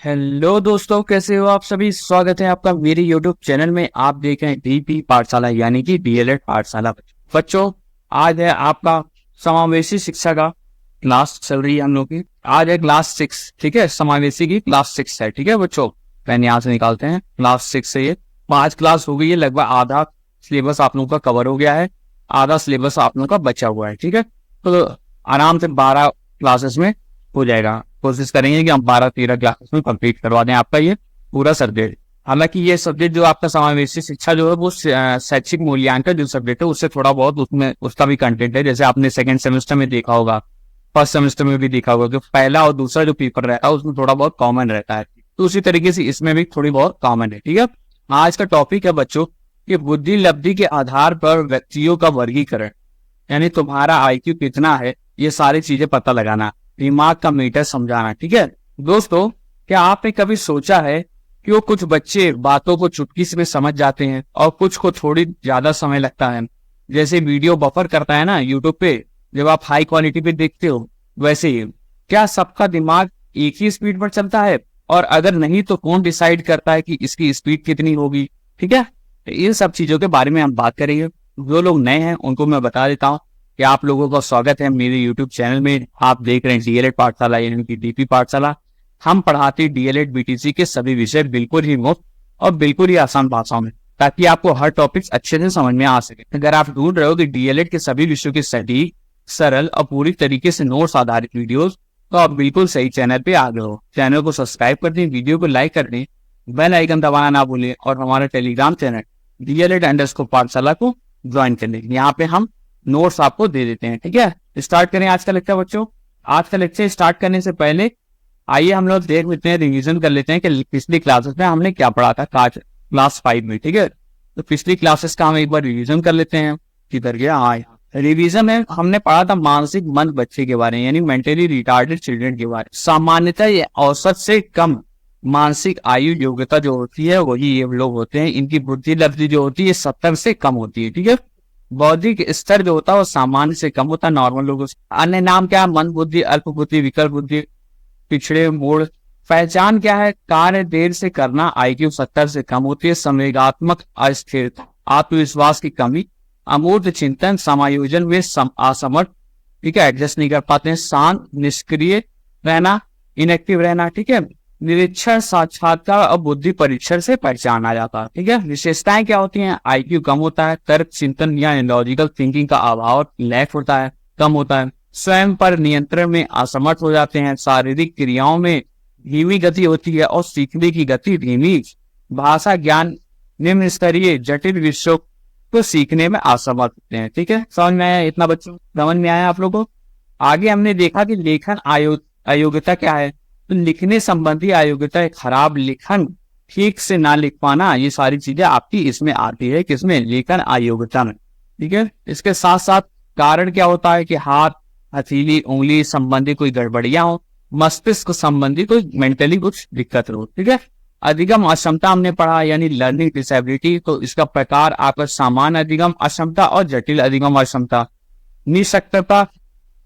Hello दोस्तों, कैसे हो आप सभी। स्वागत है आपका मेरे यूट्यूब चैनल में। आप देख रहे हैं डीपी पाठशाला यानी कि डीएलएड पाठशाला। बच्चों, आज है आपका समावेशी शिक्षा का क्लास चल रही है हम लोग की। आज है क्लास 6, ठीक है। समावेशी की क्लास 6 है, ठीक है बच्चों। पेन यहाँ से निकालते हैं। क्लास 6 है ये। 5 क्लास हो गई है, लगभग आधा सिलेबस आप लोगों का कवर हो गया है, आधा सिलेबस आप लोगों का बचा हुआ है, ठीक है। तो आराम से 12 क्लासेस में हो जाएगा। कोशिश करेंगे कि हम 12-13 क्लासेस में कंप्लीट करवा दें आपका ये पूरा सब्जेक्ट। हालांकि ये सब्जेक्ट जो आपका समावेशी शिक्षा जो है वो शैक्षिक मूल्यांकन जो सब्जेक्ट है उससे थोड़ा बहुत उसमें उसका भी कंटेंट है। जैसे आपने सेकंड सेमेस्टर में देखा होगा, फर्स्ट सेमेस्टर में भी देखा होगा कि पहला और दूसरा जो पेपर रहता है उसमें थोड़ा बहुत कॉमन रहता है। तो उसी तरीके से इसमें भी थोड़ी बहुत कॉमन है, ठीक है। आज का टॉपिक है बच्चों कि बुद्धि लब्धि के आधार पर व्यक्तियों का वर्गीकरण, यानी तुम्हारा आईक्यू कितना है ये सारी चीजें पता लगाना, दिमाग का मीटर समझाना, ठीक है। दोस्तों, क्या आपने कभी सोचा है कि वो कुछ बच्चे बातों को चुटकी से समझ जाते हैं और कुछ को थोड़ी ज्यादा समय लगता है। जैसे वीडियो बफर करता है ना यूट्यूब पे, जब आप हाई क्वालिटी पे देखते हो, वैसे ही क्या सबका दिमाग एक ही स्पीड पर चलता है? और अगर नहीं तो कौन डिसाइड करता है कि इसकी स्पीड कितनी होगी, ठीक है। तो इन सब चीजों के बारे में हम बात करेंगे। जो लोग नए हैं उनको मैं बता देता हूँ कि आप लोगों का स्वागत है मेरे YouTube चैनल में। आप देख रहे हैं डीएलएड पाठशाला यानी कि डीपी पाठशाला। हम पढ़ाते डीएलएड बीटीसी के सभी विषय बिल्कुल ही मुफ्त और बिल्कुल ही आसान भाषाओं में, ताकि आपको हर टॉपिक अच्छे से समझ में आ सके। अगर आप ढूंढ रहे हो कि डीएलएड के सभी विषयों के सटीक, सरल और पूरी तरीके से नोट्स आधारित वीडियोस, तो आप बिल्कुल सही चैनल पे आ गए हो। चैनल को सब्सक्राइब कर दें, वीडियो को लाइक कर दें, बेल आइकन दबाना ना भूलें और हमारा टेलीग्राम चैनल DLED_ पाठशाला को ज्वाइन कर लें। यहाँ पे हम नोट्स आपको दे देते हैं, ठीक है। स्टार्ट करें आज का लेक्चर बच्चों। आज का लेक्चर स्टार्ट करने से पहले आइए हम लोग देख लेते हैं, रिवीजन कर लेते हैं कि पिछली क्लासेस में हमने क्या पढ़ा था क्लास 5 में, ठीक है। तो पिछली क्लासेस का हम एक बार रिवीजन कर लेते हैं। किधर गया? हाँ, रिवीजन में हमने पढ़ा था मानसिक मंद बच्चे के बारे में, यानी मेंटली रिटार्डेड चिल्ड्रन के बारे में। सामान्यतः ये औसत से कम मानसिक आयु योग्यता जो होती है वही ये लोग होते हैं। इनकी बुद्धि लब्धि जो होती है 70 से कम होती है, ठीक है। बौद्धिक स्तर जो होता है वो सामान्य से कम होता है नॉर्मल लोगों से। अन्य नाम क्या है? मंद बुद्धि, अल्प बुद्धि, विकल्प बुद्धि, पिछड़े मूड। पहचान क्या है? कार्य देर से करना, IQ 70 से कम होती है, संवेगात्मक अस्थिरता, आत्मविश्वास की कमी, अमूर्त चिंतन, समायोजन में असमर्थ, ठीक है, एडजस्ट नहीं कर पाते हैं, शांत, निष्क्रिय रहना, इनएक्टिव रहना, ठीक है। निरीक्षण, साक्षात्कार और बुद्धि परीक्षण से पहचाना जाता है, ठीक है। विशेषताएं क्या होती हैं? IQ कम होता है, तर्क चिंतन या लॉजिकल थिंकिंग का अभाव लैक होता है, कम होता है, स्वयं पर नियंत्रण में असमर्थ हो जाते हैं, शारीरिक क्रियाओं में धीमी गति होती है और सीखने की गति धीमी, भाषा ज्ञान निम्न स्तरीय, जटिल विषयों को सीखने में असमर्थ होते हैं, ठीक है। समझ में आया इतना बच्चों? समझ में आया आप लोगों को? आगे हमने देखा कि लेखन अयोग्यता क्या है। तो लिखने संबंधी अयोग्यता है, खराब लिखन, ठीक से ना लिख पाना, ये सारी चीजें आपकी इसमें आती है, किसमें? लेखन अयोग्यता में, ठीक है। इसके साथ साथ कारण क्या होता है कि हाथ, हथेली, उंगली संबंधी कोई गड़बड़ियां हो, मस्तिष्क संबंधी कोई मेंटली कुछ दिक्कत हो, ठीक है। अधिगम अक्षमता हमने पढ़ा यानी लर्निंग डिसेबिलिटी। तो इसका प्रकार आपका सामान्य अधिगम अक्षमता और जटिल अधिगम अक्षमता। निशक्तता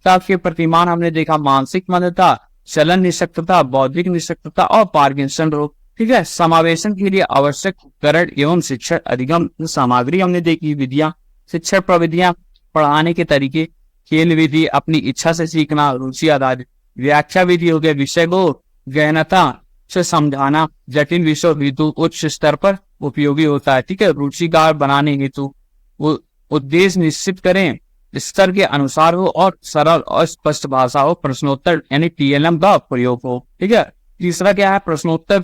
के प्रतिमान हमने देखा, मानसिक मंदता, चलन निशक्तता, बौद्धिक निशक्तता और पार्किंसन रोग, ठीक है। समावेशन के लिए आवश्यक उपकरण एवं शिक्षण अधिगम सामग्री हमने देखी, विधियां, शिक्षण प्रविधियां, पढ़ाने के तरीके, खेल विधि, अपनी इच्छा से सीखना, रुचि आधारित, व्याख्या विधि हो गया, विषय को गहनता से समझाना, जटिल विषय हेतु उच्च स्तर पर उपयोगी होता है, ठीक है। रुचिकार बनाने हेतु उद्देश्य निश्चित करें, स्तर के अनुसार हो और सरल और स्पष्ट भाषा हो, प्रश्नोत्तर यानी TLM का प्रयोग हो, ठीक है। तीसरा क्या है? प्रश्नोत्तर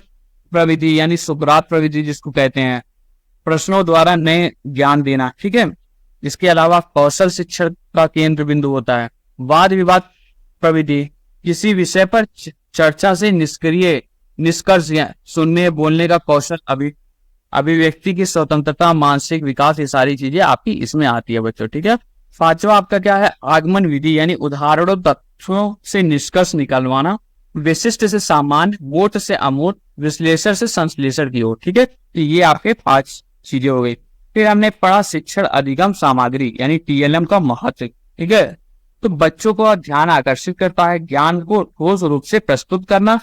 प्रविधि यानी सुकरात प्रविधि जिसको कहते हैं, प्रश्नों द्वारा नए ज्ञान देना, ठीक है। इसके अलावा कौशल शिक्षण का केंद्र बिंदु होता है। वाद विवाद प्रविधि, किसी विषय पर चर्चा से निष्क्रिय निष्कर्ष सुनने बोलने का कौशल, अभिव्यक्ति की स्वतंत्रता, मानसिक विकास, ये सारी चीजें आपकी इसमें आती है बच्चों, ठीक है। पांचवा आपका क्या है? आगमन विधि यानी उदाहरणों तथ्यों से निष्कर्ष निकालवाना, विशिष्ट से सामान्य, मूर्त से अमूर्त, विश्लेषण से संश्लेषण की ओर, ठीक है। तो ये आपके 5 चीजें हो गई। फिर हमने पढ़ा शिक्षण अधिगम सामग्री यानी TLM का महत्व, ठीक है। तो बच्चों को ध्यान आकर्षित करता है, ज्ञान को ठोस रूप से प्रस्तुत करना,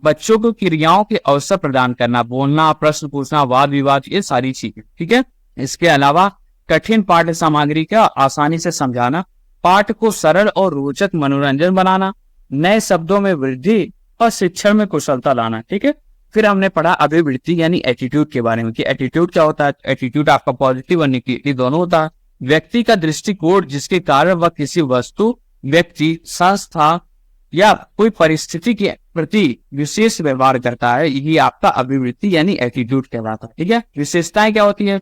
बच्चों को क्रियाओं के अवसर प्रदान करना, बोलना, प्रश्न पूछना, वाद विवाद, ये सारी चीजें। ठीक है, इसके अलावा कठिन पाठ्य सामग्री का आसानी से समझाना, पाठ को सरल और रोचक मनोरंजन बनाना, नए शब्दों में वृद्धि और शिक्षण में कुशलता लाना। ठीक है, फिर हमने पढ़ा अभिवृत्ति यानी एटीट्यूड के बारे में कि एटीट्यूड क्या होता है। एटीट्यूड आपका पॉजिटिव और नेगेटिव दोनों होता है। व्यक्ति का दृष्टिकोण जिसके कारण वह किसी वस्तु, व्यक्ति, संस्था या कोई परिस्थिति के प्रति विशेष व्यवहार करता है, यही आपका अभिवृत्ति यानी एटीट्यूड कहलाता है। ठीक है, विशेषताएं क्या होती है?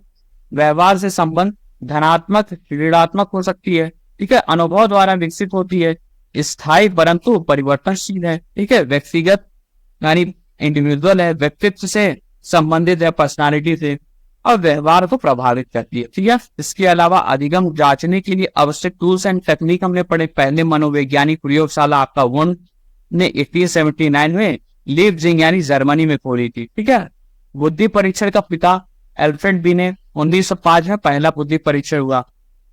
व्यवहार से संबंध धनात्मक, ऋणात्मक हो सकती है। ठीक है, अनुभव द्वारा विकसित होती है, स्थायी परंतु परिवर्तनशील है। ठीक है, व्यक्तिगत यानी इंडिविजुअल है, व्यक्तित्व से संबंधित है, पर्सनालिटी से, और व्यवहार को प्रभावित करती है। ठीक है, इसके अलावा अधिगम जांचने के लिए आवश्यक टूल्स एंड टेक्निक हमने पढ़े। पहले मनोवैज्ञानिक प्रयोगशाला आपका वुंड ने 1879 में लीप्जिग यानी जर्मनी में खोली थी। ठीक है, बुद्धि परीक्षण का पिता एल्फ्रेड बीने 1905 में पहला बुद्धि परीक्षण हुआ।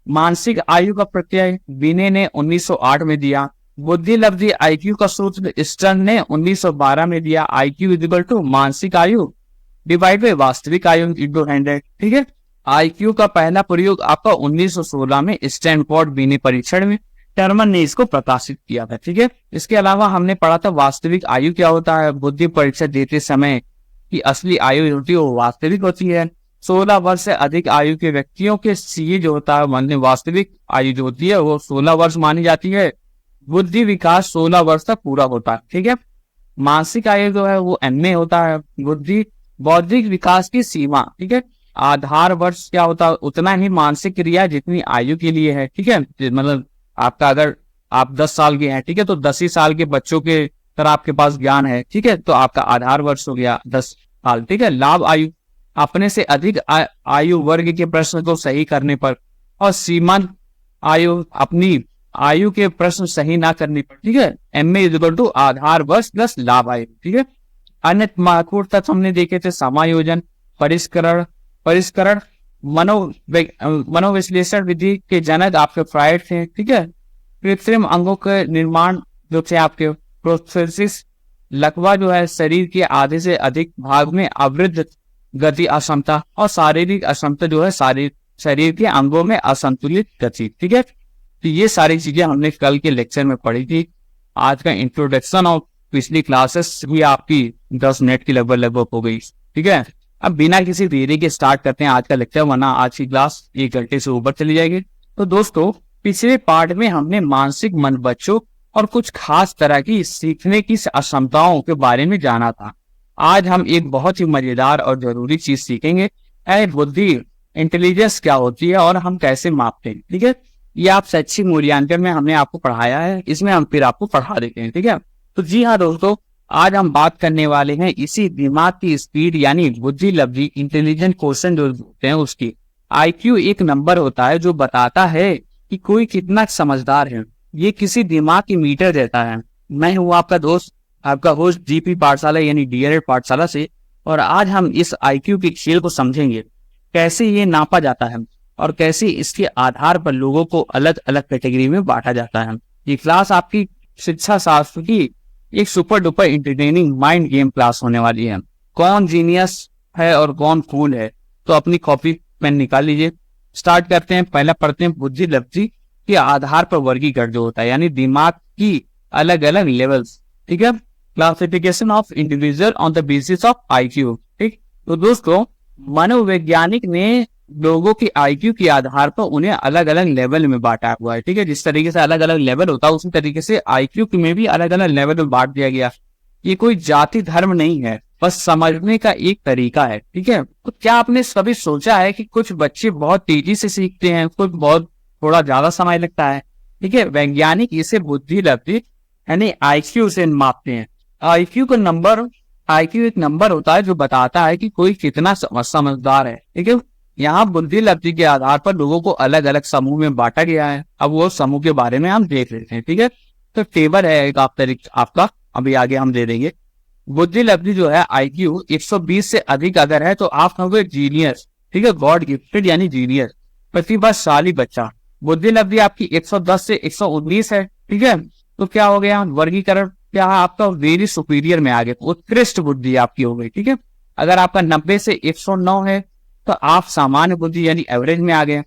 मानसिक आयु का प्रत्यय बीने ने 1908 में दिया। बुद्धि लब्धि आईक्यू का सूत्र स्टर्न ने 1912 में दिया। आईक्यू इक्वल टू मानसिक आयु डिवाइड बाय वास्तविक आयु इंटू 100। ठीक है, आईक्यू का पहला प्रयोग आपका 1916 में स्टैनफोर्ड बीने परीक्षण में टर्मन ने इसको प्रकाशित किया था। ठीक है, इसके अलावा हमने पढ़ा था वास्तविक आयु क्या होता है। बुद्धि परीक्षा देते समय की असली आयु होती है वो वास्तविक होती है। 16 वर्ष से अधिक आयु के व्यक्तियों के सीए जो होता है मतलब वास्तविक आयु जो होती है वो 16 वर्ष मानी जाती है। बुद्धि विकास 16 वर्ष तक पूरा होता है। ठीक है, मानसिक आयु जो है वो एमए होता है। बुद्धि बौद्धिक विकास की सीमा। ठीक है, आधार वर्ष क्या होता है? उतना ही मानसिक क्रिया जितनी आयु के लिए है। ठीक है, मतलब आपका अगर आप 10 साल के हैं, ठीक है, तो 10 ही साल के बच्चों के तरह आपके पास ज्ञान है। ठीक है, तो आपका आधार वर्ष हो गया 10 साल। ठीक है, लाभ आयु अपने से अधिक आयु वर्ग के प्रश्न को सही करने पर, और सीमांत आयु अपनी आयु के प्रश्न सही ना करने पर। ठीक है, एमए इक्वल टू आधार वर्ष प्लस लाभ आयु। ठीक है, अन्य महत्वपूर्ण तक हमने देखे थे समायोजन, परिष्करण मनोविश्लेषण विधि के जनक आपके फ्राइड थे। ठीक है, कृत्रिम अंगों के निर्माण जो थे आपके प्रोस्थेसिस, लकवा जो है शरीर के आधे से अधिक भाग में अवृद्ध गति अक्षमता, और शारीरिक अक्षमता जो है शरीर के अंगों में असंतुलित गति। ठीक है, तो ये सारी चीजें हमने कल के लेक्चर में पढ़ी थी। आज का इंट्रोडक्शन और पिछली क्लासेस भी आपकी 10 मिनट की लगभग हो गई। ठीक है, अब बिना किसी देरी के स्टार्ट करते हैं आज का लेक्चर, वरना आज की क्लास 1 घंटे से ऊपर चली जाएगी। तो दोस्तों, पिछले पार्ट में हमने मानसिक मन बच्चों और कुछ खास तरह की सीखने की अक्षमताओं के बारे में जाना था। आज हम एक बहुत ही मजेदार और जरूरी चीज सीखेंगे, बुद्धि इंटेलिजेंस क्या होती है और हम कैसे मापते हैं। ठीक है, ये आप शैक्षिक मूल्यांकन में हमने आपको पढ़ाया है, इसमें हम फिर आपको पढ़ा देते हैं। ठीक है, तो जी हाँ दोस्तों, आज हम बात करने वाले हैं इसी दिमाग की स्पीड यानी बुद्धि लब्धि इंटेलिजेंट क्वेश्चन जो होते हैं उसकी। आईक्यू एक नंबर होता है जो बताता है कि कोई कितना समझदार है। ये किसी दिमाग की मीटर देता है। मैं हूँ आपका दोस्त, आपका होस्ट जीपी पाठशाला यानी डीएलएड पाठशाला से, और आज हम इस आईक्यू के खेल को समझेंगे, कैसे ये नापा जाता है और कैसे इसके आधार पर लोगों को अलग अलग कैटेगरी में बांटा जाता है। ये क्लास आपकी शिक्षा शास्त्र की एक super duper entertaining mind game class होने वाली है। कौन जीनियस है और कौन फूल है, तो अपनी कॉपी पेन निकाल लीजिए। स्टार्ट करते हैं। पहला पढ़ते हैं बुद्धि लब्धि के आधार पर वर्गीकरण जो होता है, यानी दिमाग की अलग अलग लेवल्स। ठीक है, classification of individual on the basis of IQ. ठीक, तो दोस्तों मनोवैज्ञानिक ने लोगों की आईक्यू के आधार पर उन्हें अलग अलग लेवल में बांटा हुआ है। ठीक है, जिस तरीके से अलग अलग लेवल होता है उसी तरीके से आईक्यू में भी अलग अलग लेवल में बांट दिया गया। ये कोई जाति धर्म नहीं है, बस समझने का एक तरीका है। ठीक है, तो क्या आपने कभी सोचा है कि कुछ बच्चे बहुत तेजी से सीखते हैं, कुछ बहुत थोड़ा ज्यादा समय लगता है। ठीक है, वैज्ञानिक इसे बुद्धि लब्धि यानी आईक्यू से मापते हैं। आईक्यू एक नंबर होता है जो बताता है कि कोई कितना समझदार है। ठीक है, यहाँ बुद्धि लब्धि के आधार पर लोगों को अलग अलग समूह में बांटा गया है। अब वो समूह के बारे में हम देख लेते हैं। ठीक है, तो टेबल है एक आपका, अभी आगे हम दे देंगे। बुद्धि लब्धि जो है आईक्यू 120 से अधिक अगर है तो आप होंगे जीनियस। ठीक है, गॉड गिफ्टेड यानी जीनियस, प्रतिभाशाली बच्चा। बुद्धि लब्धि आपकी 110 से 119 है। ठीक है, तो क्या हो गया वर्गीकरण, क्या है, आपका वेरी सुपीरियर में आ गया, उत्कृष्ट बुद्धि आपकी हो गई। ठीक है, अगर आपका 90 से 109 है तो आप सामान्य बुद्धि यानी एवरेज में आ गए।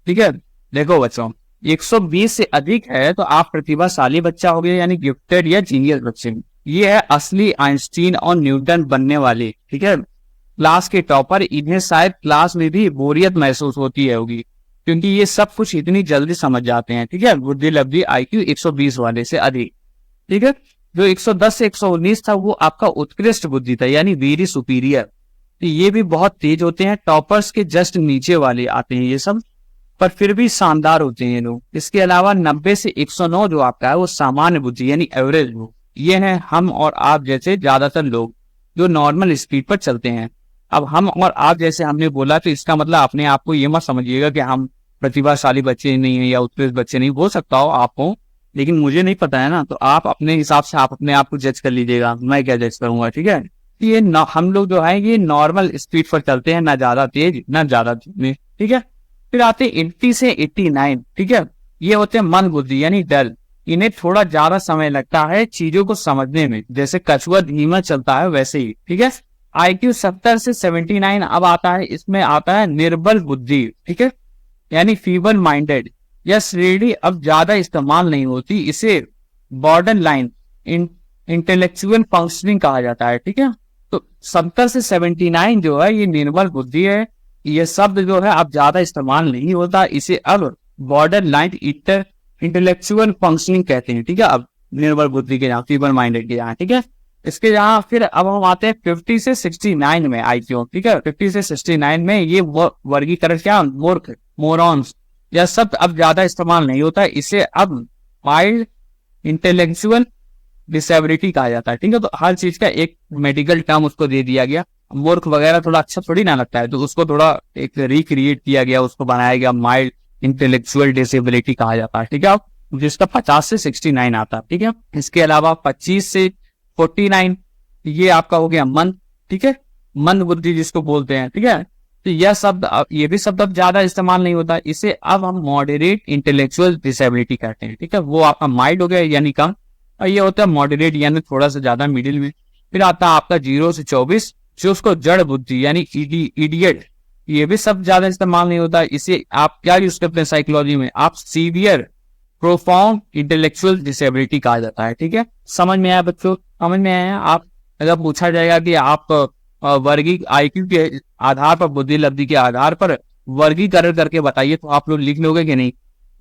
ठीक है, देखो बच्चों 120 से अधिक है तो आप प्रतिभाशाली बच्चा हो गया यानी गिफ्टेड या जीनियस बच्चे। ये है असली आइंस्टीन और न्यूटन बनने वाले। ठीक है, क्लास के टॉपर, इन्हें शायद क्लास में भी बोरियत महसूस होती है होगी क्योंकि ये सब कुछ इतनी जल्दी समझ जाते हैं। ठीक है, बुद्धि लब्धि IQ 120 वाले से अधिक। ठीक है, जो 110 से 119 था वो आपका उत्कृष्ट बुद्धि था यानी वेरी सुपीरियर। तो ये भी बहुत तेज होते हैं, टॉपर्स के जस्ट नीचे वाले आते हैं ये सब, पर फिर भी शानदार होते हैं ये लोग। इसके अलावा 90 से 109 जो आपका है वो सामान्य बुद्धि यानी एवरेज लोग। ये है हम और आप जैसे ज्यादातर लोग जो नॉर्मल स्पीड पर चलते हैं। अब हम और आप जैसे हमने बोला तो इसका मतलब अपने आप को ये मत समझिएगा कि हम प्रतिभाशाली बच्चे नहीं है या उत्कृष्ट बच्चे नहीं। हो सकता हो आप हो, लेकिन मुझे नहीं पता है ना, तो आप अपने हिसाब से आप अपने आप को जज कर लीजिएगा, मैं क्या जज करूंगा। ठीक है, ये हम लोग जो है ये नॉर्मल स्पीड पर चलते हैं, ना ज्यादा तेज ना ज्यादा धीमे। ठीक है, फिर आते हैं 80 से 89। ठीक है, ये होते हैं मंद बुद्धि यानी डल। इन्हें थोड़ा ज्यादा समय लगता है चीजों को समझने में, जैसे कछुआ धीमा चलता है वैसे ही। ठीक है, IQ 70 से 79 अब आता है, इसमें आता है निर्बल बुद्धि। ठीक है, यानी फीबल माइंडेड। यह श्रेणी अब ज्यादा इस्तेमाल नहीं होती, इसे बॉर्डर लाइन इंटेलेक्चुअल फंक्शनिंग कहा जाता है। ठीक है, तो 70 से 79 जो है ये निर्बल बुद्धि है। ये शब्द जो है अब ज्यादा इस्तेमाल नहीं होता, इसे अब बॉर्डर लाइन इंटेलेक्चुअल फंक्शनिंग कहते हैं। ठीक है, अब निर्बल बुद्धि के यहाँ, फीबल माइंडेड के यहाँ। ठीक है, इसके यहाँ फिर अब हम आते हैं 50 से 69 में IQ। ठीक है, 50 से 69 में ये वर्गीकरण क्या, मूर्ख, मोरॉन्स, यह शब्द अब ज्यादा इस्तेमाल नहीं होता है, इसे अब माइल्ड इंटेलेक्चुअल डिसेबिलिटी कहा जाता है। ठीक है, तो हर चीज का एक मेडिकल टर्म उसको दे दिया गया। मूर्ख वगैरह थोड़ा अच्छा थोड़ी ना लगता है, तो उसको थोड़ा एक रिक्रिएट किया गया, उसको बनाया गया, माइल्ड इंटेलेक्चुअल डिसेबिलिटी कहा जाता है। ठीक है, जिसका 50 से 69 आता है। ठीक है, इसके अलावा 25 से 49 ये आपका हो गया मंद। ठीक है, मंद बुद्धि जिसको बोलते हैं। ठीक है, तो यह शब्द, ये भी शब्द अब ज्यादा इस्तेमाल नहीं होता, इसे अब हम मॉडरेट इंटेलेक्चुअल डिसेबिलिटी कहते हैं। ठीक है, वो आपका माइल्ड हो गया यानी कम, और ये होता है मॉडरेट यानी थोड़ा सा ज्यादा मिडिल में। फिर आता है आपका 0 से 24 जो उसको जड़ बुद्धि यानी इडियट, ये भी शब्द ज्यादा इस्तेमाल नहीं होता, इसे आप क्या यूज करते हैं साइकोलॉजी में, आप सीवियर प्रोफाउंड इंटेलेक्चुअल डिसेबिलिटी कहा जाता है। ठीक है, समझ में आया बच्चों, समझ में आया। आप अगर पूछा जाएगा कि आप वर्गीक IQ के आधार पर, बुद्धि लब्धि के आधार पर वर्गीकरण करके बताइए, तो आप लोग लिख लोगे कि नहीं,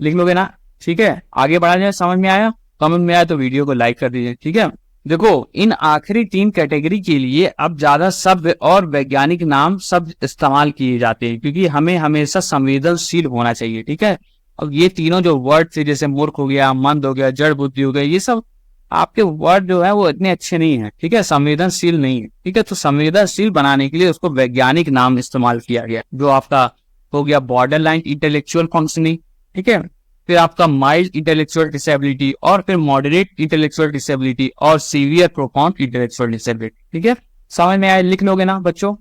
लिख लोगे ना। ठीक है, आगे बढ़ा जाए। समझ में आया, समझ में आया तो वीडियो को लाइक कर दीजिए। ठीक है, देखो इन आखिरी 3 कैटेगरी के लिए अब ज्यादा शब्द और वैज्ञानिक नाम शब्द इस्तेमाल किए जाते हैं, क्योंकि हमें हमेशा संवेदनशील होना चाहिए। ठीक है, अब ये तीनों जो वर्ड थे, जैसे मूर्ख हो गया, मंद हो गया, जड़ बुद्धि हो गया, ये सब आपके वर्ड जो है वो इतने अच्छे नहीं है। ठीक है, संवेदनशील नहीं है। ठीक है, तो संवेदनशील बनाने के लिए उसको वैज्ञानिक नाम इस्तेमाल किया गया, जो आपका हो गया बॉर्डर लाइन इंटेलेक्चुअल फंक्शनिंग। ठीक है, फिर आपका माइल्ड इंटेलेक्चुअल डिसेबिलिटी, और फिर मॉडरेट इंटेलेक्चुअल डिसेबिलिटी, और सीवियर प्रोफाउंड इंटेलेक्चुअल डिसेबिलिटी। ठीक है, समझ में आया, लिख लोगे ना बच्चों।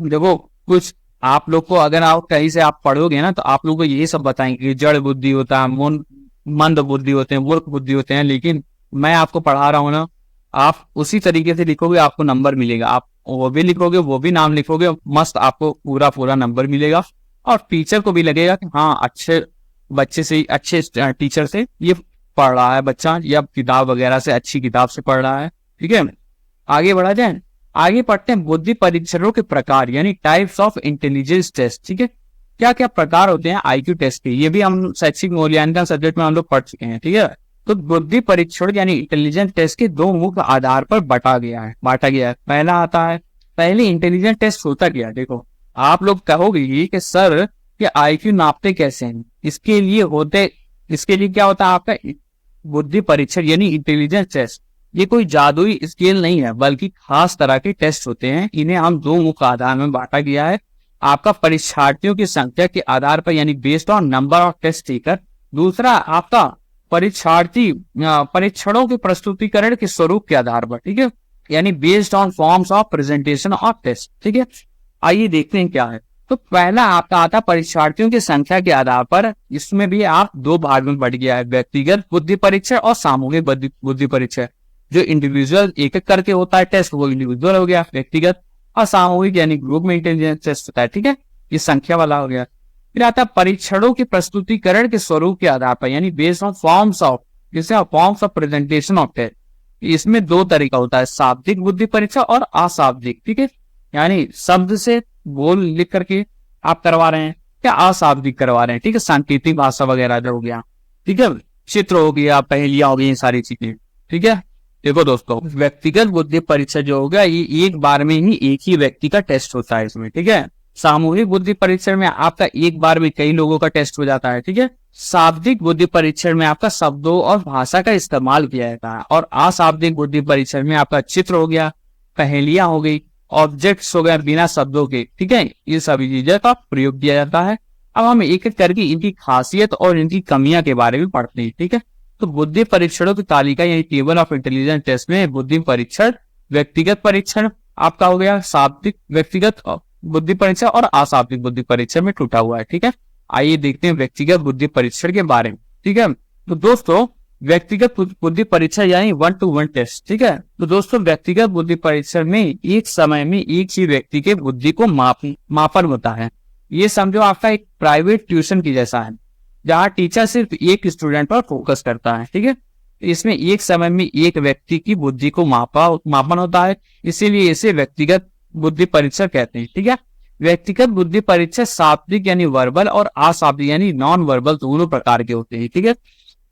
देखो कुछ आप लोग को अगर आप कहीं से आप पढ़ोगे ना तो आप लोग को यही सब बताएंगे कि जड़ बुद्धि होता है, मंद बुद्धि होते हैं, मूर्ख बुद्धि होते हैं, लेकिन मैं आपको पढ़ा रहा हूँ ना, आप उसी तरीके से लिखोगे आपको नंबर मिलेगा। आप वो भी लिखोगे, वो भी नाम लिखोगे, मस्त आपको पूरा पूरा नंबर मिलेगा, और टीचर को भी लगेगा कि हाँ अच्छे बच्चे से, अच्छे टीचर से ये पढ़ रहा है बच्चा, या किताब वगैरह से, अच्छी किताब से पढ़ रहा है। ठीक है, आगे बढ़ा जाए। आगे पढ़ते हैं बुद्धि परीक्षणों के प्रकार यानी टाइप्स ऑफ इंटेलिजेंस टेस्ट। ठीक है, क्या क्या प्रकार होते हैं IQ टेस्ट के, ये भी हम शैक्षिक मूल्यांकन सब्जेक्ट में हम लोग पढ़ चुके हैं। ठीक है, तो बुद्धि परीक्षण यानी इंटेलिजेंस टेस्ट के 2 मुख्य आधार पर बांटा गया है। पहला आता है, पहले इंटेलिजेंस टेस्ट होता क्या। देखो आप लोग कहोगे कि सर कि IQ नापते कैसे हैं, इसके लिए क्या होता है आपका बुद्धि परीक्षण यानी इंटेलिजेंस टेस्ट। ये कोई जादुई स्केल नहीं है, बल्कि खास तरह के टेस्ट होते हैं। इन्हें हम 2 मुख्य आधार में बांटा गया है, आपका परीक्षार्थियों की संख्या के आधार पर यानी based on number of test taker, दूसरा आपका परीक्षणों के प्रस्तुतिकरण के स्वरूप के आधार पर। ठीक है, यानी based on forms of presentation of test. ठीक है, आइए देखते हैं क्या है। तो पहला आपका आता परीक्षार्थियों की संख्या के आधार पर, इसमें भी आप 2 भाग में बढ़ गया है, व्यक्तिगत बुद्धि परीक्षण और सामूहिक बुद्धि परीक्षण। जो इंडिविजुअल एक एक करके होता है टेस्ट, वो इंडिविजुअल हो गया व्यक्तिगत, और सामूहिक यानी ग्रुप में इंटेलिजेंस टेस्ट होता है। ठीक है, ये संख्या वाला हो गया। फिर आता है परीक्षणों के प्रस्तुतिकरण के स्वरूप के आधार पर, यानी बेस्ड ऑन फॉर्म्स ऑफ, जैसे forms of presentation of test. इसमें दो तरीका होता है, शाब्दिक बुद्धि परीक्षा और अशाब्दिक। ठीक है, यानी शब्द से बोल लिख करके आप करवा रहे हैं या अशाब्दिक करवा रहे हैं। ठीक है, सांकेतिक भाषा वगैरह जो हो गया। ठीक है, चित्र हो गया, पहेलियां हो गई, ये सारी चीजें। ठीक है, देखो दोस्तों, व्यक्तिगत बुद्धि परीक्षा जो होगा ये एक बार में ही एक ही व्यक्ति का टेस्ट होता है इसमें। ठीक है, सामूहिक बुद्धि परीक्षण में आपका एक बार में कई लोगों का टेस्ट हो जाता है। ठीक है, शाब्दिक बुद्धि परीक्षण में आपका शब्दों और भाषा का इस्तेमाल किया जाता है, और अशाब्दिक बुद्धि परीक्षण में आपका चित्र हो गया, पहेलियां हो गई, ऑब्जेक्ट्स हो गए बिना शब्दों के। ठीक है, ये सभी चीजें का प्रयोग किया जाता है। अब हम एक एक करके इनकी खासियत और इनकी कमियां के बारे में पढ़ते हैं। ठीक है, तो बुद्धि परीक्षणों की तालिका यानी टेबल ऑफ इंटेलिजेंस टेस्ट में बुद्धि परीक्षण, व्यक्तिगत परीक्षण आपका हो गया, शाब्दिक व्यक्तिगत बुद्धि परीक्षण और अशाब्दिक बुद्धि परीक्षण में टूटा हुआ है। ठीक है, आइए देखते हैं व्यक्तिगत बुद्धि परीक्षण के बारे में। ठीक है, तो दोस्तों व्यक्तिगत बुद्धि परीक्षा यानी 1-to-1 टेस्ट। ठीक है, तो दोस्तों व्यक्तिगत बुद्धि परीक्षण में एक समय में एक ही व्यक्ति के बुद्धि को मापन होता है। ये समझो आपका एक प्राइवेट ट्यूशन की जैसा है, जहाँ टीचर सिर्फ एक स्टूडेंट पर फोकस करता है। ठीक है, इसमें एक समय में एक व्यक्ति की बुद्धि को मापन होता है, इसीलिए इसे व्यक्तिगत बुद्धि परीक्षा कहते हैं। ठीक है, व्यक्तिगत बुद्धि परीक्षा शाब्दिक यानी वर्बल और अशाब्दिक यानी नॉन वर्बल दोनों प्रकार के होते हैं। ठीक है,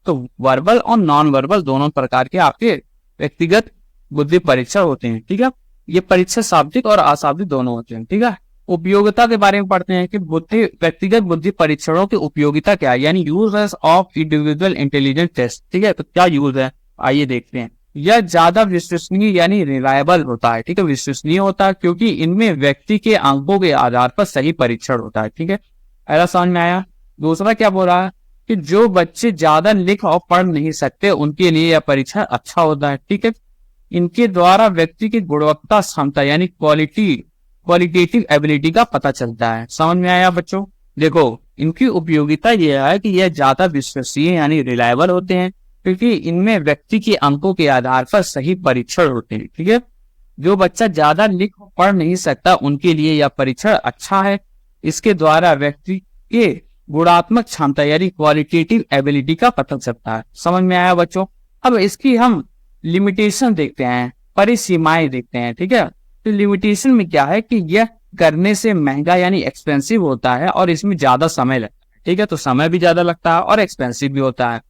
तो वर्बल और नॉन वर्बल दोनों प्रकार के आपके व्यक्तिगत बुद्धि परीक्षा होते हैं। ठीक है, ये परीक्षा शाब्दिक और अशाब्दिक दोनों होते हैं। ठीक है, उपयोगिता के बारे में पढ़ते हैं कि व्यक्तिगत बुद्धि परीक्षणों की उपयोगिता क्या है, यानी uses of individual intelligence test. ठीक है, तो क्या यूज है, आइए देखते हैं। यह ज्यादा विश्वसनीय यानी रिलायबल होता है। ठीक है, विश्वसनीय होता है क्योंकि इनमें व्यक्ति के अंकों के आधार पर सही परीक्षण होता है। ठीक है, ऐसा समझ में आया। दूसरा क्या बोल रहा है कि जो बच्चे ज्यादा लिख और पढ़ नहीं सकते उनके लिए यह परीक्षण अच्छा होता है। ठीक है, इनके द्वारा व्यक्ति की गुणवत्ता क्षमता यानी क्वालिटेटिव एबिलिटी का पता चलता है। समझ में आया बच्चों। देखो, इनकी उपयोगिता यह है कि यह ज्यादा विश्वसनीय यानी रिलायबल होते हैं क्योंकि इनमें व्यक्ति के अंकों के आधार पर सही परीक्षण होते हैं। ठीक है, जो बच्चा ज्यादा लिख पढ़ नहीं सकता उनके लिए यह परीक्षण अच्छा है। इसके द्वारा व्यक्ति के गुणात्मक क्षमता यानी क्वालिटेटिव एबिलिटी का पता चलता है। समझ में आया बच्चों। अब इसकी हम लिमिटेशन देखते हैं, परिसीमाएं देखते हैं। ठीक है, तो लिमिटेशन में क्या है कि यह करने से महंगा यानी एक्सपेंसिव होता है और इसमें ज्यादा समय लगता है। ठीक है, तो समय भी ज्यादा लगता है और एक्सपेंसिव भी होता है।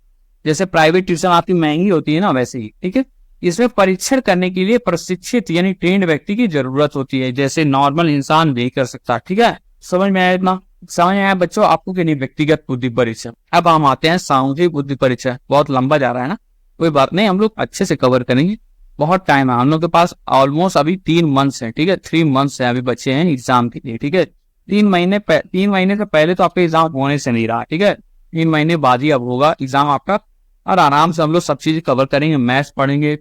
जैसे प्राइवेट ट्यूशन आपकी महंगी होती है ना, वैसे ही। ठीक है, इसमें परीक्षण करने के लिए प्रशिक्षित यानी ट्रेंड व्यक्ति की जरूरत होती है, जैसे नॉर्मल इंसान नहीं कर सकता। ठीक है, समझ में आया इतना? समझ में आया बच्चों आपको कि नहीं? व्यक्तिगत बुद्धि परीक्षा। अब हम आते हैं सामूहिक बुद्धि परीक्षा। बहुत लंबा जा रहा है ना, कोई बात नहीं, हम लोग अच्छे से कवर करेंगे। बहुत टाइम है हम लोग के पास, ऑलमोस्ट अभी 3 मंथ्स है। ठीक है, 3 मंथ्स है अभी बचे हैं एग्जाम के लिए। ठीक है, 3 महीने से पहले तो आपका एग्जाम होने से नहीं रहा। ठीक है, 3 महीने बाद ही अब होगा एग्जाम आपका, और आराम से हम लोग सब चीज कवर करेंगे, मैथ्स पढ़ेंगे,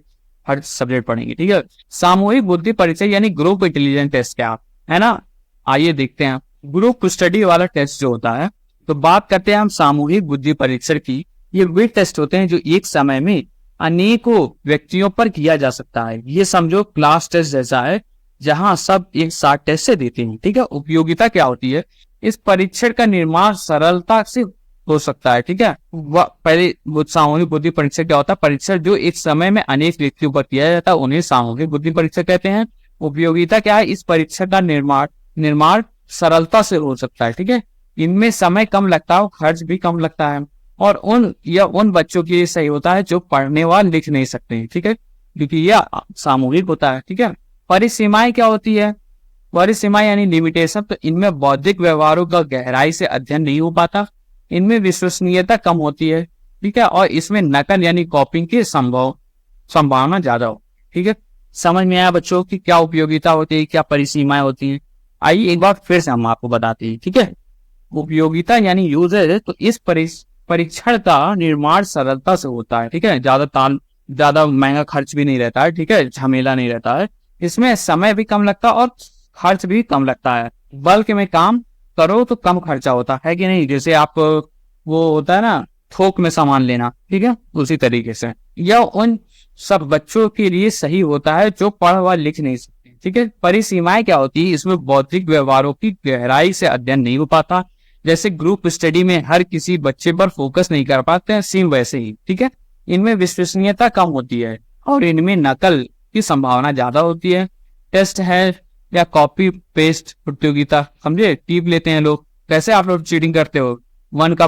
हर सब्जेक्ट पढ़ेंगे। ठीक है, सामूहिक बुद्धि परीक्षा यानी ग्रुप इंटेलिजेंस टेस्ट क्या है ना, आइए देखते हैं। ग्रुप स्टडी वाला टेस्ट जो होता है, तो बात करते हैं हम सामूहिक बुद्धि परीक्षण की। ये वे टेस्ट होते हैं जो एक समय में अनेकों व्यक्तियों पर किया जा सकता है। ये समझो क्लास टेस्ट जैसा है, जहां सब एक साथ टेस्ट से देते हैं। ठीक है, उपयोगिता क्या होती है, इस परीक्षण का निर्माण सरलता से हो सकता है। ठीक है, पहले सामूहिक बुद्धि परीक्षा क्या होता है, परीक्षण जो एक समय में अनेक व्यक्तियों पर किया जाता है उन्हें सामूहिक बुद्धि परीक्षा कहते हैं। उपयोगिता क्या है, इस परीक्षा का निर्माण सरलता से हो सकता है। ठीक है, इनमें समय कम लगता है, खर्च भी कम लगता है, और उन बच्चों के लिए सही होता है जो पढ़ने व लिख नहीं सकते हैं। ठीक है, क्योंकि यह सामूहिक होता है। ठीक है, परिसीमाएं क्या होती है, परिसीमाएं यानी लिमिटेशन, तो इनमें बौद्धिक व्यवहारों का गहराई से अध्ययन नहीं हो पाता, इनमें विश्वसनीयता कम होती है। ठीक है, और इसमें नकल यानी कॉपिंग की संभावना ज्यादा हो। ठीक है, समझ में आया बच्चों की क्या उपयोगिता होती है, क्या परिसीमाएं होती है। आइए एक बार फिर से हम आपको बताते हैं। ठीक है, उपयोगिता यानी यूजेज, तो इस परीक्षण का निर्माण सरलता से होता है। ठीक है, ज्यादा महंगा खर्च भी नहीं रहता है। ठीक है, झमेला नहीं रहता है, इसमें समय भी कम लगता है और खर्च भी कम लगता है। बल्क में काम करो तो कम खर्चा होता है कि नहीं, जैसे आप वो होता है ना थोक में सामान लेना। ठीक है, उसी तरीके से यह उन सब बच्चों के लिए सही होता है जो पढ़ व लिख नहीं सकते। ठीक है, परिसीमाएं क्या होती है, इसमें बौद्धिक व्यवहारों की गहराई से अध्ययन नहीं हो पाता। जैसे ग्रुप स्टडी में हर किसी बच्चे पर फोकस नहीं कर पाते हैं, सेम वैसे ही। ठीक है, इनमें विश्वसनीयता कम होती है और इनमें नकल की संभावना ज्यादा होती है। टेस्ट है या कॉपी पेस्ट प्रतियोगिता, समझे, टीप लेते हैं लोग। कैसे आप लोग चीटिंग करते हो, 1 का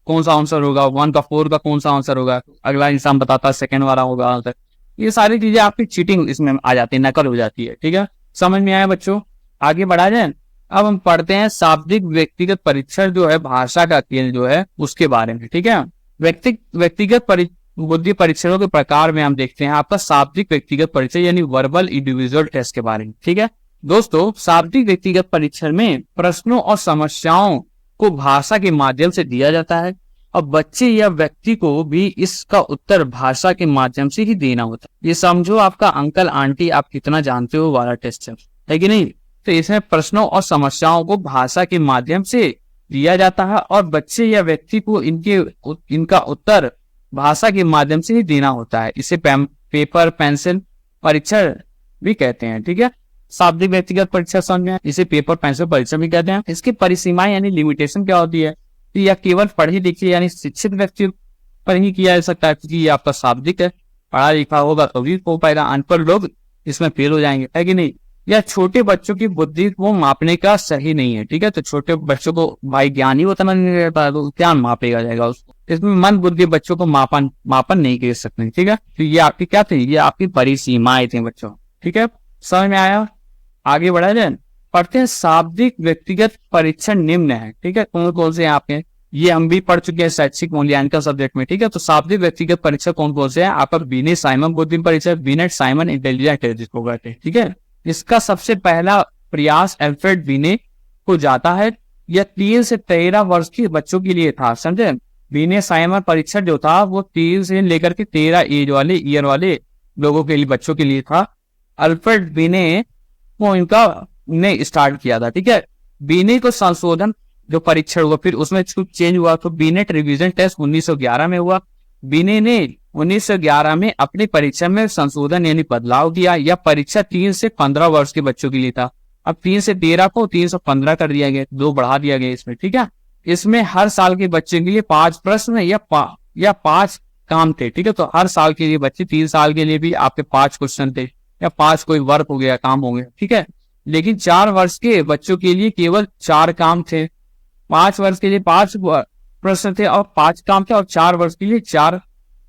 कौन सा आंसर होगा, 1 का 4 का कौन सा आंसर होगा, अगला इंसान बताता है सेकंड वाला होगा आंसर। ये सारी चीजें आपकी चीटिंग इसमें आ जाती है, नकल हो जाती है। ठीक है, समझ में आया बच्चों? आगे बढ़ा जाए। अब हम पढ़ते हैं शाब्दिक व्यक्तिगत परीक्षण जो है भाषा का खेल जो है उसके बारे में। ठीक है, व्यक्तिगत बुद्धि परीक्षणों के प्रकार में हम देखते हैं आपका शाब्दिक व्यक्तिगत परीक्षण यानी वर्बल इंडिविजुअल टेस्ट के बारे में। ठीक है दोस्तों, शाब्दिक व्यक्तिगत परीक्षण में प्रश्नों और समस्याओं को भाषा के माध्यम से दिया जाता है और बच्चे या व्यक्ति को भी इसका उत्तर भाषा के माध्यम से ही देना होता है। ये समझो आपका अंकल आंटी आप कितना जानते हो वाला टेस्ट है कि नहीं। तो इसमें प्रश्नों और समस्याओं को भाषा के माध्यम से दिया जाता है और बच्चे या व्यक्ति को इनका उत्तर भाषा के माध्यम से ही देना होता है। इसे पेपर पेंसिल परीक्षण भी कहते हैं। ठीक है, शाब्दिक व्यक्तिगत परीक्षा समझ में, इसे पेपर पेंसिल परीक्षा भी कहते हैं। इसकी परिसीमाएं यानी लिमिटेशन क्या होती है, यह केवल पढ़े लिखे यानी शिक्षित व्यक्ति पर ही किया जा सकता है, क्योंकि ये आपका शाब्दिक है। पढ़ा लिखा होगा तो भी हो पाएगा, अनपढ़ लोग इसमें फेल हो जाएंगे, है कि नहीं। या छोटे बच्चों की बुद्धि को मापने का सही नहीं है। ठीक है, तो छोटे बच्चों को भाई ज्ञान ही उतना नहीं रहता तो क्या मापेगा जाएगा उसको। इसमें मन बुद्धि बच्चों को मापन नहीं कर सकते। ठीक है, तो ये आपकी क्या थी, ये आपकी परिसीमाएं थी बच्चों। ठीक है, समझ में आया? आगे बढ़ा जाए, पढ़ते हैं शाब्दिक व्यक्तिगत परीक्षण निम्न है। ठीक है, कौन कौन से आपके, ये हम भी पढ़ चुके हैं शैक्षिक मूल्यांकन सब्जेक्ट में। ठीक है, तो शाब्दिक व्यक्तिगत परीक्षा कौन कौन से है आपका, बिनेट साइमन बुद्धि परीक्षा, बिनेट साइमन इंटेलिजेंस टेस्ट को कहते हैं। ठीक है, इसका सबसे पहला प्रयास अल्फ्रेड बिने को जाता है। यह 3 से 13 वर्ष के बच्चों के लिए था, समझे। बिने साइमन परीक्षा जो था वो 3 से लेकर के 13 ईयर वाले लोगों के लिए, बच्चों के लिए था। अल्फ्रेड बिने को ने स्टार्ट किया था। ठीक है, बिने को संशोधन जो परीक्षण हुआ फिर उसमें कुछ चेंज हुआ, तो बिनेट रिवीजन टेस्ट 1911 में हुआ। बिने ने 1911 में अपनी परीक्षा में संशोधन यानी बदलाव किया। यह परीक्षा 3 से 15 वर्ष के बच्चों के लिए था। अब 3 से 13 को 3 से 15 कर दिया गया, 2 बढ़ा दिया गया इसमें। ठीक है, इसमें हर साल के बच्चे के लिए 5 प्रश्न या 5 काम थे। ठीक है, तो हर साल के लिए बच्चे 3 साल के लिए भी आपके 5 क्वेश्चन थे या 5 कोई वर्क हो गया, काम हो गया। ठीक है, लेकिन 4 वर्ष के बच्चों के लिए केवल 4 काम थे। 5 वर्ष के लिए 5 प्रश्न थे और 5 काम थे, और 4 वर्ष के लिए 4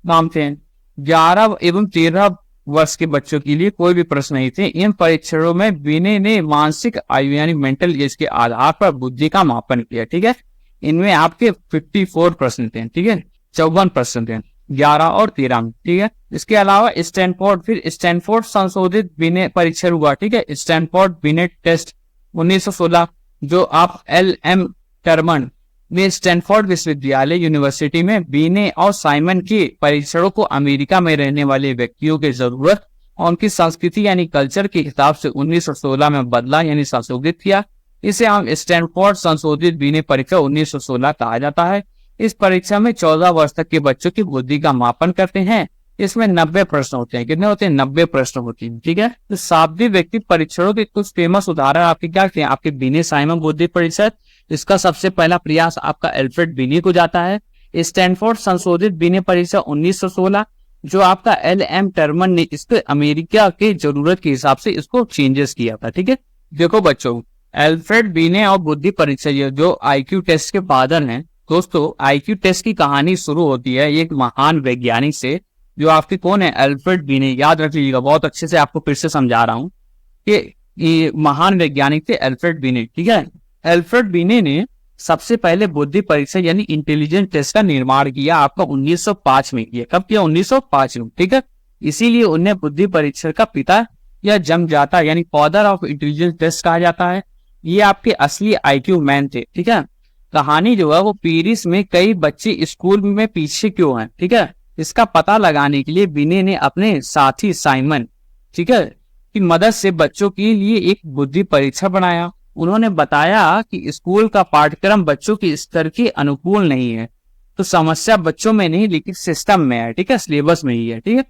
काम थे। 11 एवं 13 वर्ष के बच्चों के लिए कोई भी प्रश्न नहीं थे। इन परीक्षणों में बिने ने मानसिक आयु यानी मेंटल एज के आधार पर बुद्धि का मापन किया। ठीक है, इनमें आपके 54 प्रश्न थे। ठीक है, 54 प्रश्न थे 11 और 13 में। ठीक है, इसके अलावा स्टैनफोर्ड संशोधित बिने परीक्षण हुआ। ठीक है, स्टैनफोर्ड बिनेट टेस्ट 1916 जो आप LM टर्मन में स्टैनफोर्ड विश्वविद्यालय यूनिवर्सिटी में बिने और साइमन के परीक्षणों को अमेरिका में रहने वाले व्यक्तियों की जरूरत और उनकी संस्कृति यानी कल्चर के हिसाब से 1916 में बदला यानी संशोधित किया। इसे हम स्टैनफोर्ड संशोधित बिने परीक्षा 1916 कहा जाता है। इस परीक्षा में 14 वर्ष तक के बच्चों की बुद्धि का मापन करते हैं। इसमें 90 प्रश्न होते हैं। कितने होते हैं? 90 प्रश्न होते हैं। ठीक है, तो शाब्दिक व्यक्ति परीक्षणों के कुछ फेमस उदाहरण आपके क्या थे, आपके बिने साइमन बुद्धि परीक्षा। इसका सबसे पहला प्रयास आपका अल्फ्रेड बिने को जाता है। स्टैनफोर्ड संशोधित बिने परीक्षा 1916 जो आपका LM टर्मन ने इसके अमेरिका के जरूरत के हिसाब से इसको चेंजेस किया था। ठीक है, देखो बच्चों, अल्फ्रेड बिने और बुद्धि परीक्षा जो IQ टेस्ट के फादर हैं। दोस्तों, IQ टेस्ट की कहानी शुरू होती है एक महान वैज्ञानिक से जो आपके कौन है, अल्फ्रेड बिने। याद रख लीजिएगा, बहुत अच्छे से आपको फिर से समझा रहा हूं कि ये महान वैज्ञानिक थे अल्फ्रेड बिने। ठीक है, अल्फ्रेड बिने ने सबसे पहले बुद्धि परीक्षा यानी इंटेलिजेंस टेस्ट का निर्माण किया आपका 1905 में किया। कब किया? 1905 में। ठीक है, इसीलिए उन्हें बुद्धि परीक्षा का पिता या जन्मदाता यानी फादर ऑफ इंटेलिजेंस टेस्ट कहा जाता है। ये आपके असली IQ मैन थे। ठीक है, कहानी जो है वो पेरिस में कई बच्चे स्कूल में पीछे क्यों हैं। ठीक है, इसका पता लगाने के लिए बिने ने अपने साथी साइमन, ठीक है, की मदद से बच्चों के लिए एक बुद्धि परीक्षा बनाया। उन्होंने बताया कि स्कूल का पाठ्यक्रम बच्चों के स्तर के अनुकूल नहीं है, तो समस्या बच्चों में नहीं लेकिन सिस्टम में है। ठीक है, सिलेबस में ही है। ठीक है,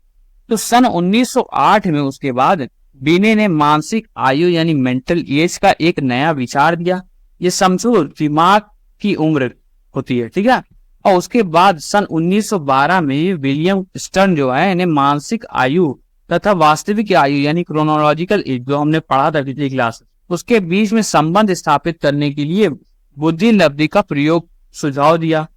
तो सन 1908 में उसके बाद बीने ने मानसिक आयु यानी मेंटल एज का एक नया विचार दिया। ये समझो दिमाग की उम्र होती है, ठीक है। और उसके बाद सन 1912 में विलियम स्टर्न जो है इन्हें मानसिक आयु तथा वास्तविक आयु यानी क्रोनोलॉजिकल एज जो हमने पढ़ा था पिछली क्लास, उसके बीच में संबंध स्थापित करने के लिए बुद्धि लब्धि का प्रयोग सुझाव दिया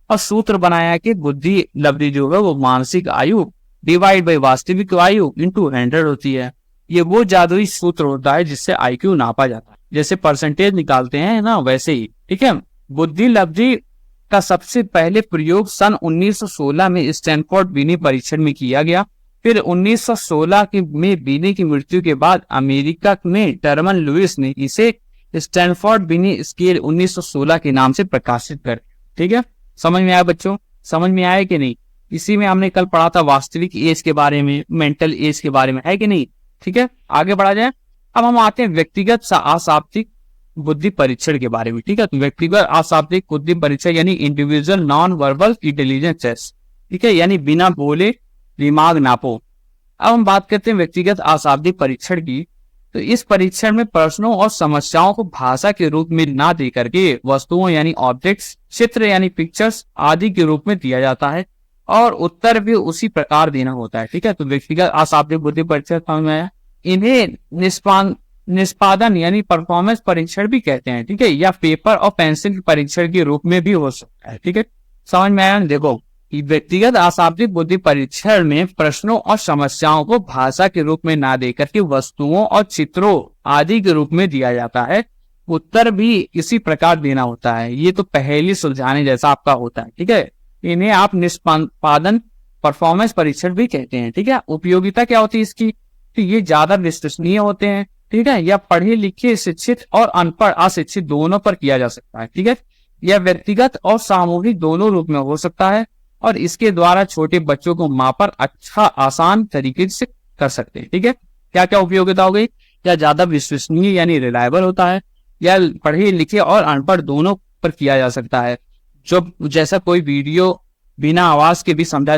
और सूत्र बनाया कि बुद्धि लब्धि जो है वो मानसिक आयु डिवाइड बाई वास्तविक आयु इंटू 100 होती है। ये वो जादुई सूत्र होता है जिससे आईक्यू नापा जाता है, जैसे परसेंटेज निकालते हैं ना वैसे ही, ठीक है। बुद्धि लब्धि का सबसे पहले प्रयोग सन 1916 में स्टैनफोर्ड बीने परीक्षण में किया गया। फिर 1916 में बीने की मृत्यु के बाद अमेरिका में टर्मन लुइस ने इसे स्टैनफोर्ड बीने स्केल 1916 के नाम से प्रकाशित कर, ठीक है। समझ में आया बच्चों? समझ में आया कि नहीं? इसी में हमने कल पढ़ा था वास्तविक एज के बारे में, मेंटल एज के बारे में, है कि नहीं? ठीक है, आगे बढ़ा जाए। अब हम आते हैं व्यक्तिगत अशाब्दिक बुद्धि परीक्षण के बारे में, ठीक है। तो व्यक्तिगत अशाब्दिक बुद्धि परीक्षण यानी individual non verbal intelligence test, ठीक है, यानी बिना बोले दिमाग नापो। अब हम बात करते हैं व्यक्तिगत अशाब्दिक परीक्षण की। तो इस परीक्षण में प्रश्नों और समस्याओं को भाषा के रूप में ना दे करके वस्तुओं यानी ऑब्जेक्ट्स, चित्र यानी पिक्चर्स आदि के रूप में दिया जाता है और उत्तर भी उसी प्रकार देना होता है, ठीक है। तो व्यक्तिगत अशाब्दिक बुद्धि परीक्षण समझ में आया। इन्हें निष्पादन यानी परफॉर्मेंस परीक्षण भी कहते हैं, ठीक है, या पेपर और पेंसिल परीक्षण के रूप में भी हो सकता है, ठीक है। समझ में आया? देखो, व्यक्तिगत अशाब्दिक बुद्धि परीक्षण में प्रश्नों और समस्याओं को भाषा के रूप में ना देकर के वस्तुओं और चित्रों आदि के रूप में दिया जाता है। उत्तर भी इसी प्रकार देना होता है। ये तो पहेली सुलझाने जैसा आपका होता है, ठीक है। इन्हें आप निष्पादन परफॉर्मेंस परीक्षण भी कहते हैं, ठीक है। उपयोगिता क्या होती है इसकी? तो ये ज्यादा विश्वसनीय होते हैं, ठीक है, या पढ़े लिखे शिक्षित और अनपढ़ अशिक्षित दोनों पर किया जा सकता है, ठीक है। यह व्यक्तिगत और सामूहिक दोनों रूप में हो सकता है और इसके द्वारा छोटे बच्चों को मापन अच्छा आसान तरीके से कर सकते हैं, ठीक है। क्या क्या उपयोगिता हो गई? या ज्यादा विश्वसनीय यानी रिलायबल होता है, या पढ़े लिखे और अनपढ़ दोनों पर किया जा सकता है, जो जैसा कोई वीडियो बिना आवाज के भी समझ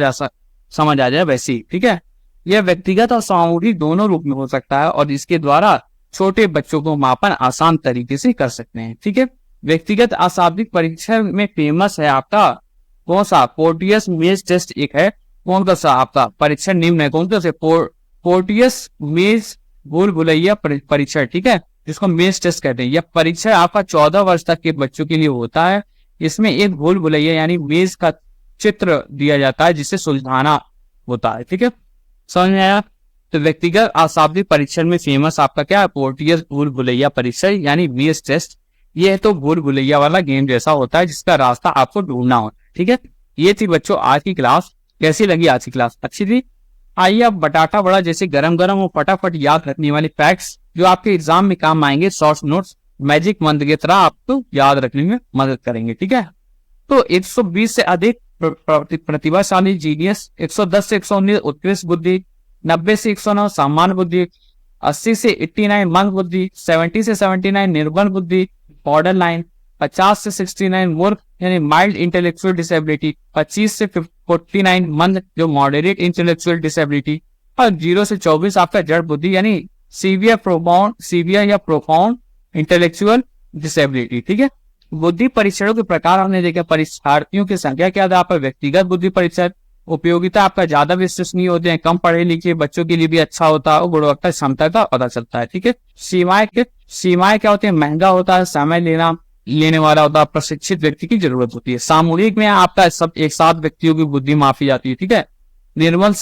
आ जाए वैसे ही, ठीक है। यह व्यक्तिगत और सामूहिक दोनों रूप में हो सकता है और इसके द्वारा छोटे बच्चों को मापन आसान तरीके से कर सकते हैं, ठीक है। व्यक्तिगत अशाब्दिक परीक्षण में फेमस है आपका कौन सा? पोर्टियस मेज टेस्ट एक है। कौन सा आपका परीक्षण निम्न है? कौन सा? पोर्टियस मेज भूल भुलैया परीक्षण, ठीक है, जिसको मेज टेस्ट कहते हैं। यह परीक्षण आपका 14 वर्ष तक के बच्चों के लिए होता है। इसमें एक भूल भुलैया यानी मेज का चित्र दिया जाता है जिसे सुलझाना होता है, ठीक है। समझ में आया? तो व्यक्तिगत अशाब्दिक परीक्षण में फेमस आपका क्या है? पोर्टियस भूल भुलैया परीक्षण यानी मेज टेस्ट। ये तो भूल भुलैया वाला गेम जैसा होता है जिसका रास्ता आपको ढूंढना होता है, ठीक है। ये थी बच्चों आज की क्लास। कैसी लगी आज की क्लास? अच्छी थी? आइए अब बटाटा बड़ा जैसे गरम गरम और फटाफट याद रखने वाले फैक्ट्स जो आपके एग्जाम में काम आएंगे, शॉर्ट नोट्स मैजिक मंत्र की तरह आपको याद रखने में मदद करेंगे, ठीक है। तो 120 से अधिक प्रतिभाशाली जीनियस, 110 से 119 उत्कृष्ट बुद्धि, 90 से 109 सामान्य बुद्धि, 80 से 89 मंद बुद्धि, 70 से 79 निर्बल बुद्धि बॉर्डर लाइन, 50 से 69 मूर्ख यानी माइल्ड इंटेलेक्चुअल डिसेबिलिटी, 25 से 49 मंद जो मॉडरेट इंटेलेक्चुअल डिसेबिलिटी, और 0 से 24 आपका जड़ बुद्धि यानी सीवियर या प्रोफाउंड इंटेलेक्चुअल डिसेबिलिटी, ठीक है। बुद्धि परीक्षणों के प्रकार हमने देखा। परीक्षार्थियों की संख्या क्या था? आपका व्यक्तिगत बुद्धि परीक्षण। उपयोगिता आपका ज्यादा विश्वसनीय होते हैं, कम पढ़े लिखे बच्चों के लिए भी अच्छा होता है और गुणवत्ता क्षमता का पता चलता है, ठीक है। सीमाएं क्या होती है? महंगा होता है, समय लेने वाला होता है, प्रशिक्षित व्यक्ति की जरूरत होती है। सामूहिक में आपका सब एक साथ व्यक्तियों की बुद्धि मापी जाती है, ठीक है। निर्माण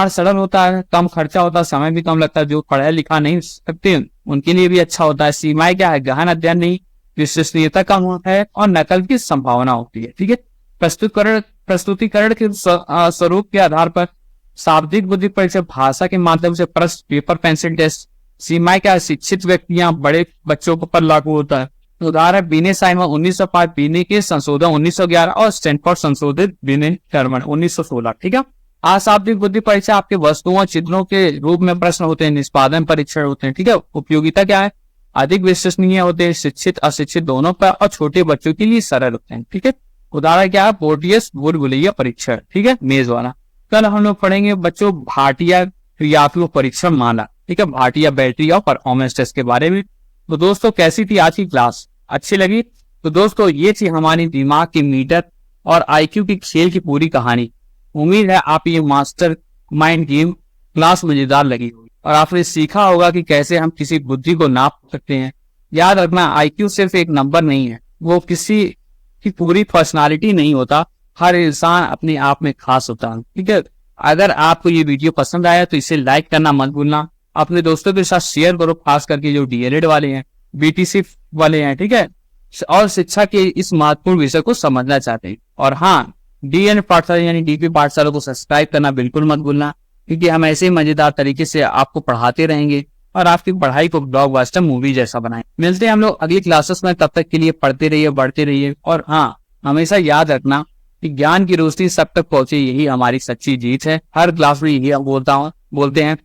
सरल होता है, कम खर्चा होता है, समय भी कम लगता है, जो पढ़ा लिखा नहीं सकते उनके लिए भी अच्छा होता है। सीमाएं क्या है? गहन अध्ययन नहीं, विश्वसनीयता कम है और नकल की संभावना होती है, ठीक है। प्रस्तुतिकरण के स्वरूप के आधार पर शाब्दिक बुद्धि परीक्षण भाषा के माध्यम से प्रश्न, पेपर पेंसिल टेस्ट। सीमाएं क्या है? शिक्षित व्यक्तियां बड़े बच्चों पर लागू होता है। उदाहरण बीने साइमन 1905, बीने के संशोधन 1911 और स्टैनफोर्ड संशोधित बीने टर्मन 1916, ठीक है। अशाब्दिक बुद्धि परीक्षा आपके वस्तुओं चित्रों के रूप में प्रश्न होते हैं, निष्पादन परीक्षण होते हैं, ठीक है। उपयोगिता क्या है? अधिक विश्वसनीय होते हैं, शिक्षित अशिक्षित दोनों पर और छोटे बच्चों के लिए सरल होते हैं, ठीक है। उदाहरण क्या है? पोर्टियस भूल भुलैया परीक्षण, ठीक है, मेज वाला। कल हम लोग पढ़ेंगे बच्चों भाटिया क्रियात्मक परीक्षण माला, ठीक है, भाटिया बैटरी और परफॉर्मेंस टेस्ट के बारे में। तो दोस्तों कैसी थी आज की क्लास, अच्छी लगी? तो दोस्तों ये थी हमारी दिमाग की मीटर और आईक्यू की खेल की पूरी कहानी। उम्मीद है आप ये मास्टर माइंड गेम क्लास मजेदार लगी होगी और आपने सीखा होगा कि कैसे हम किसी बुद्धि को नाप सकते हैं। याद रखना आईक्यू सिर्फ एक नंबर नहीं है, वो किसी की पूरी पर्सनालिटी नहीं होता, हर इंसान अपने आप में खास होता है, ठीक है। अगर आपको ये वीडियो पसंद आया तो इसे लाइक करना मत भूलना, अपने दोस्तों के साथ शेयर करो, खास करके जो डीएलएड वाले हैं, बीटीसी वाले हैं, ठीक है, और शिक्षा के इस महत्वपूर्ण विषय को समझना चाहते हैं। और हाँ, डीएलएड पाठशाला यानी डीपी पाठशाला को सब्सक्राइब करना बिल्कुल मत भूलना, क्योंकि हम ऐसे ही मजेदार तरीके से आपको पढ़ाते रहेंगे और आपकी पढ़ाई को ब्लॉकबस्टर मूवी जैसा बनाएं। मिलते हैं हम लोग अगली क्लासेस में, तब तक के लिए पढ़ते रहिए, बढ़ते रहिए। और हाँ, हमेशा याद रखना कि ज्ञान की रोशनी सब तक पहुंचे, यही हमारी सच्ची जीत है। हर क्लास में यही हम बोलते हैं।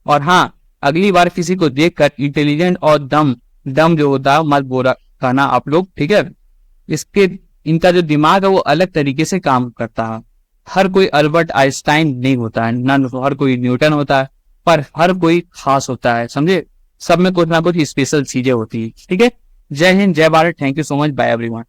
और हाँ, अगली बार किसी को देखकर इंटेलिजेंट और दम जो होता है मत बोला कहना आप लोग, ठीक है। इनका जो दिमाग है वो अलग तरीके से काम करता है। हर कोई अल्बर्ट आइंस्टाइन नहीं होता है, न हर कोई न्यूटन होता है, पर हर कोई खास होता है, समझे। सब में कुछ ना कुछ स्पेशल चीजें होती है, ठीक है। जय हिंद, जय Bharat, thank you so much, bye everyone.